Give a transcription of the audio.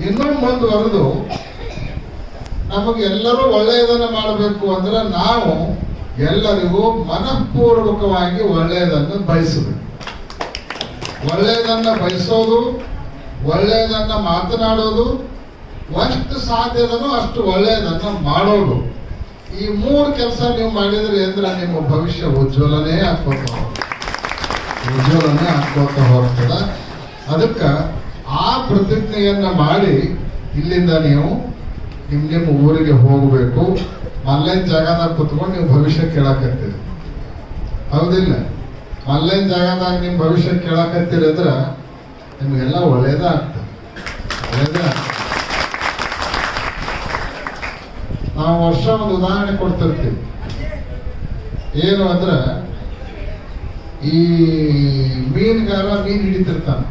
ಇನ್ನೂ ಮುಂದುವರೆದು ನಮಗೆಲ್ಲರೂ ಒಳ್ಳೆಯದನ್ನು ಮಾಡಬೇಕು ಅಂದ್ರೆ ನಾವು ಎಲ್ಲರಿಗೂ ಮನಃಪೂರ್ವಕವಾಗಿ ಒಳ್ಳೆಯದನ್ನು ಬಯಸಬೇಕು. ಒಳ್ಳೆಯದನ್ನ ಬಯಸೋದು, ಒಳ್ಳೆಯದನ್ನ ಮಾತನಾಡೋದು, ಎಷ್ಟು ಸಾಧ್ಯದನೋ ಅಷ್ಟು ಒಳ್ಳೆಯದನ್ನ ಮಾಡೋದು. ಈ 3 ಕೆಲಸ ನೀವು ಮಾಡಿದ್ರಿ ಅಂದ್ರೆ ನಿಮ್ಮ ಭವಿಷ್ಯ ಉಜ್ವಲನೇ ಆಗ್ಕೋತ ಹೊರತದ. ಅದಕ್ಕೆ ಆ ಪ್ರತಿಜ್ಞೆಯನ್ನ ಮಾಡಿ ಇಲ್ಲಿಂದ ನೀವು ನಿಮ್ಮ ಊರಿಗೆ ಹೋಗಬೇಕು. ಆನ್ಲೈನ್ ಜಾಗದಾಗ ಕುತ್ಕೊಂಡು ನೀವು ಭವಿಷ್ಯ ಕೇಳಾಕತ್ತೀರಿ, ಹೌದಿಲ್ಲ? ಆನ್ಲೈನ್ ಜಾಗದಾಗ ನಿಮ್ಮ ಭವಿಷ್ಯ ಕೇಳಾಕತ್ತೀರಿದ್ರೆ ನಿಮಗೆಲ್ಲ ಒಳ್ಳೇದೇ ಆಗ್ತದೆ. ನಾವು ವರ್ಷ ಒಂದು ಉದಾಹರಣೆ ಕೊಡ್ತಿರ್ತೀವಿ. ಏನು ಅಂದ್ರೆ, ಈ ಮೀನುಗಾರ ಮೀನು ಹಿಡಿತಿರ್ತಾನೆ,